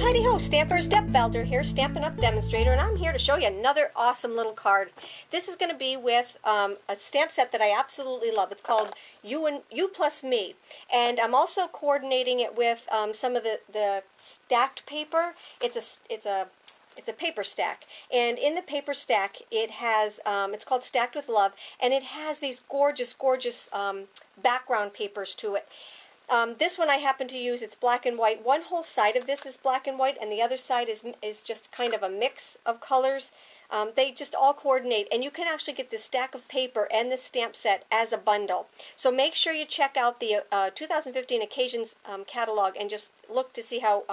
Heidi Ho, Stampers, Deb Valder here, Stampin' Up! Demonstrator, and I'm here to show you another awesome little card. This is going to be with a stamp set that I absolutely love. It's called You Plus Me, and I'm also coordinating it with some of the stacked paper. It's a paper stack, and in the paper stack it has, it's called Stacked with Love, and it has these gorgeous, gorgeous background papers to it. This one I happen to use, it's black and white. One whole side of this is black and white, and the other side is just kind of a mix of colors. They just all coordinate, and you can actually get this stack of paper and this stamp set as a bundle. So make sure you check out the 2015 Occasions catalog and just look to see how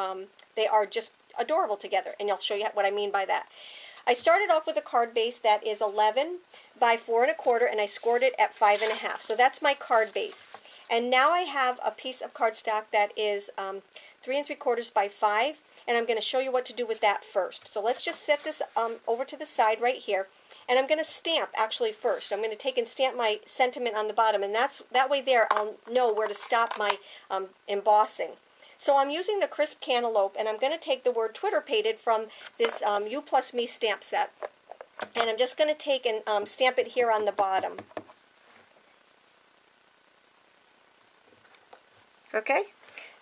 they are just adorable together, and I'll show you what I mean by that. I started off with a card base that is 11 by 4 1/4, and I scored it at 5 1/2. So that's my card base. And now I have a piece of cardstock that is 3 3/4 by 5, and I'm going to show you what to do with that first. So let's just set this over to the side right here, and I'm going to stamp actually first. I'm going to take and stamp my sentiment on the bottom, and that way there I'll know where to stop my embossing. So I'm using the crisp Cantaloupe, and I'm going to take the word Twitter painted from this You Plus Me stamp set, and I'm just going to take and stamp it here on the bottom. Okay,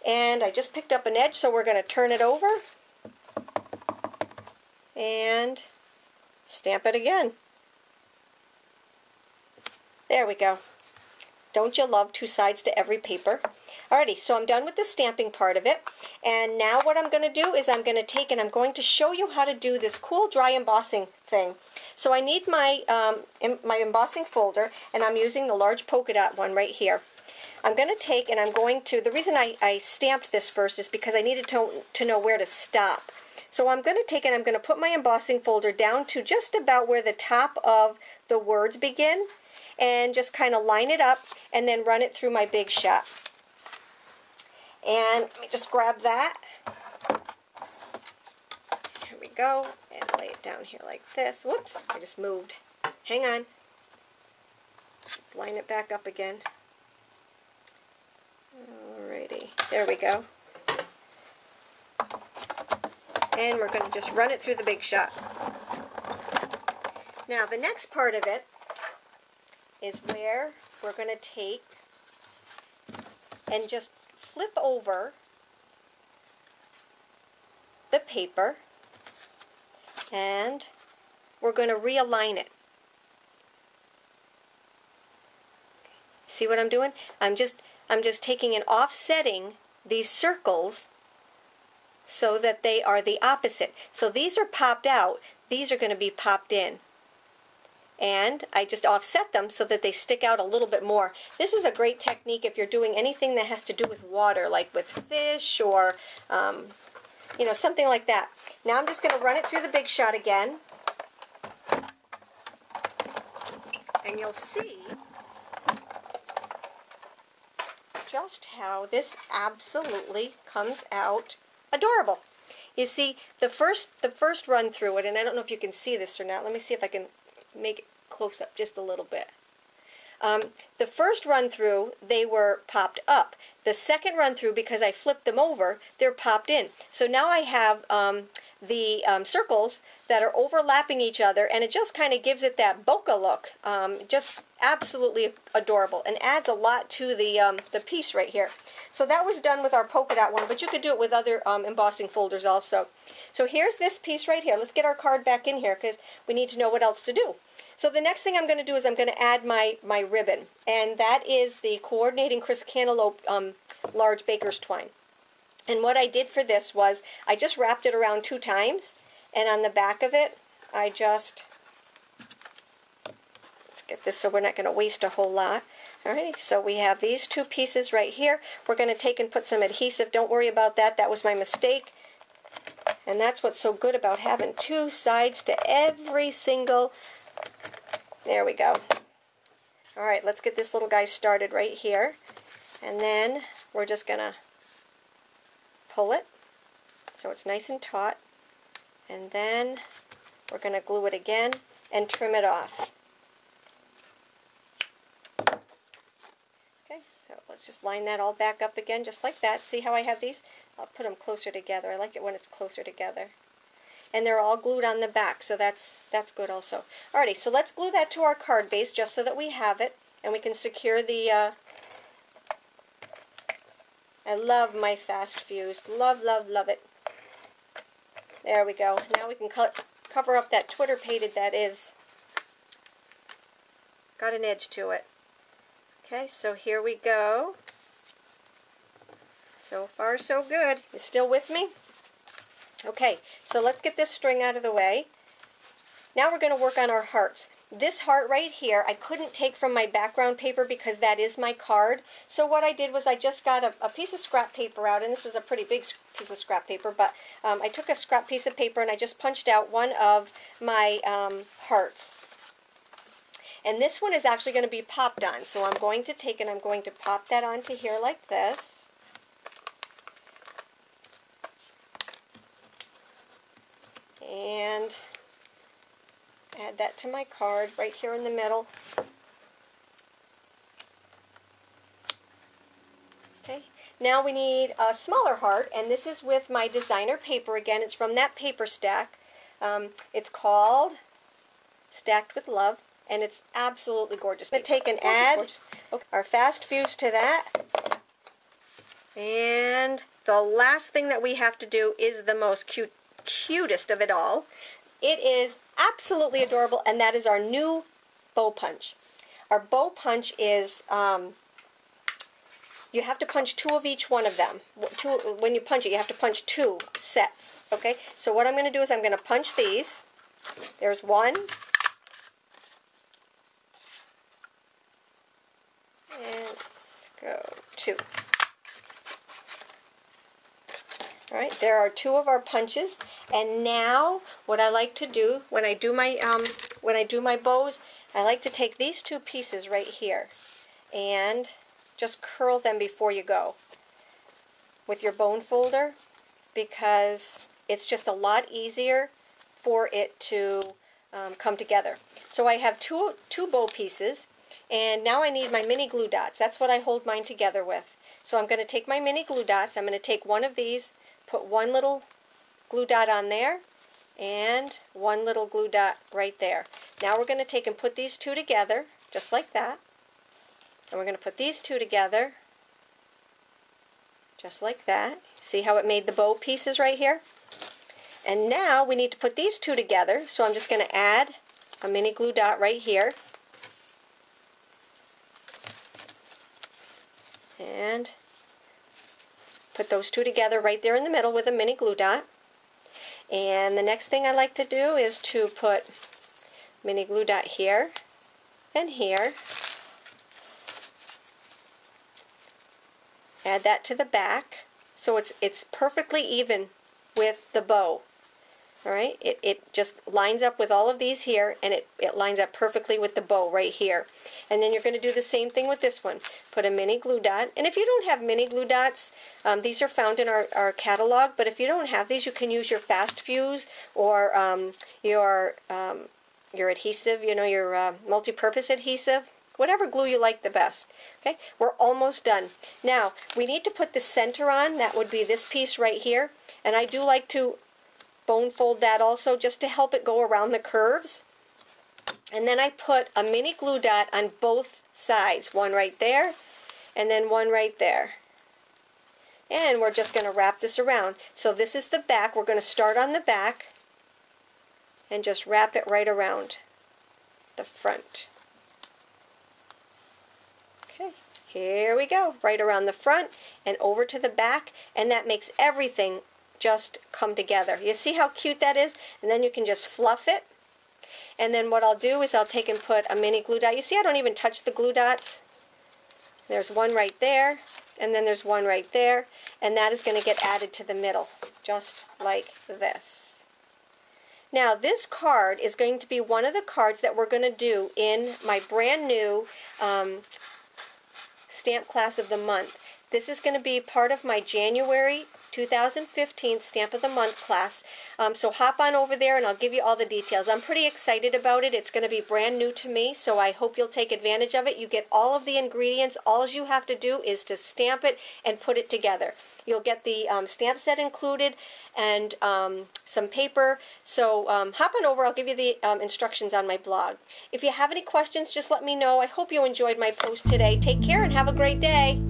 and I just picked up an edge, so we're going to turn it over and stamp it again. There we go. Don't you love two sides to every paper? Alrighty, so I'm done with the stamping part of it, and now what I'm going to do is I'm going to take and I'm going to show you how to do this cool dry embossing thing. So I need my my embossing folder, and I'm using the large polka dot one right here. I'm going to take and I'm going to, the reason I stamped this first is because I needed to know where to stop. So I'm going to take and I'm going to put my embossing folder down to just about where the top of the words begin, and just kind of line it up and then run it through my Big Shot. And let me just grab that. Here we go, and lay it down here like this. Whoops, I just moved. Hang on. Let's line it back up again. Alrighty, there we go. And we're going to just run it through the Big Shot. Now the next part of it is where we're going to take and just flip over the paper, and we're going to realign it. See what I'm doing? I'm just taking and offsetting these circles so that they are the opposite. So these are popped out, these are going to be popped in. And I just offset them so that they stick out a little bit more. This is a great technique if you're doing anything that has to do with water, like with fish or you know, something like that. Now I'm just going to run it through the Big Shot again, and you'll see just how this absolutely comes out adorable. You see, the first run through it, and I don't know if you can see this or not. Let me see if I can make it close up just a little bit. The first run through, they were popped up. The second run through, because I flipped them over, they're popped in. So now I have the circles that are overlapping each other, and it just kind of gives it that bokeh look. Just absolutely adorable, and adds a lot to the piece right here. So that was done with our polka dot one, but you could do it with other embossing folders also. So here's this piece right here. Let's get our card back in here because we need to know what else to do. So the next thing I'm going to do is I'm going to add my ribbon, and that is the coordinating crisp Cantaloupe large baker's twine. And what I did for this was I just wrapped it around 2 times, and on the back of it I just, let's get this so we're not going to waste a whole lot. Alright, so we have these 2 pieces right here. We're going to take and put some adhesive. Don't worry about that, that was my mistake. And that's what's so good about having 2 sides to every single. There we go. Alright, let's get this little guy started right here. And then we're just going to pull it so it's nice and taut. And then we're going to glue it again and trim it off. Okay, so let's let's just line that all back up again, just like that. See how I have these? I'll put them closer together. I like it when it's closer together. And they're all glued on the back, so that's good also. Alrighty, so let's glue that to our card base just so that we have it, and we can secure the, I love my fast fuse. Love, love, love it. There we go. Now we can cover up that Twitter painted that is. Got an edge to it. Okay, so here we go. So far, so good. You still with me? Okay, so let's get this string out of the way. Now we're going to work on our hearts. This heart right here, I couldn't take from my background paper because that is my card. So what I did was I just got a piece of scrap paper out, and this was a pretty big piece of scrap paper, but I took a scrap piece of paper and I just punched out one of my hearts. And this one is actually going to be popped on. So I'm going to take and I'm going to pop that onto here like this. And add that to my card right here in the middle. Okay, now we need a smaller heart, and this is with my designer paper again. It's from that paper stack. It's called Stacked with Love, and it's absolutely gorgeous. I'm going to take and add our fast fuse to that. And the last thing that we have to do is the most cutest of it all. It is absolutely adorable, and that is our new bow punch. Our bow punch is, you have to punch 2 of each one of them. When you punch it, you have to punch 2 sets. Okay, so what I'm going to do is I'm going to punch these. There's 1. And let's go 2. Alright, there are 2 of our punches, and now what I like to do when I do my bows, I like to take these 2 pieces right here and just curl them before you go with your bone folder, because it's just a lot easier for it to come together. So I have two bow pieces, and now I need my mini glue dots. That's what I hold mine together with. So I'm going to take my mini glue dots. I'm going to take one of these, put one little glue dot on there, and one little glue dot right there. Now we're going to take and put these 2 together, just like that. And we're going to put these 2 together, just like that. See how it made the bow pieces right here? And now we need to put these 2 together, so I'm just going to add a mini glue dot right here. And put those 2 together right there in the middle with a mini glue dot. And the next thing I like to do is to put mini glue dot here and here. Add that to the back so it's perfectly even with the bow. Alright, it just lines up with all of these here, and it lines up perfectly with the bow right here. And then you're going to do the same thing with this one. Put a mini glue dot, and if you don't have mini glue dots, these are found in our catalog, but if you don't have these, you can use your fast fuse or your adhesive, you know, your multi-purpose adhesive, whatever glue you like the best. Okay, we're almost done. Now, we need to put the center on. That would be this piece right here, and I do like to bone fold that also just to help it go around the curves. And then I put a mini glue dot on both sides, one right there and then one right there. And we're just going to wrap this around. So this is the back. We're going to start on the back and just wrap it right around the front. Okay, here we go, right around the front and over to the back, and that makes everything just come together. You see how cute that is? And then you can just fluff it. And then what I'll do is I'll take and put a mini glue dot. You see I don't even touch the glue dots. There's one right there, and then there's one right there, and that is going to get added to the middle, just like this. Now this card is going to be one of the cards that we're going to do in my brand new stamp class of the month. This is going to be part of my January 2015 Stamp of the Month class. So hop on over there and I'll give you all the details. I'm pretty excited about it. It's going to be brand new to me, so I hope you'll take advantage of it. You get all of the ingredients. All you have to do is to stamp it and put it together. You'll get the stamp set included and some paper. So hop on over. I'll give you the instructions on my blog. If you have any questions, just let me know. I hope you enjoyed my post today. Take care and have a great day.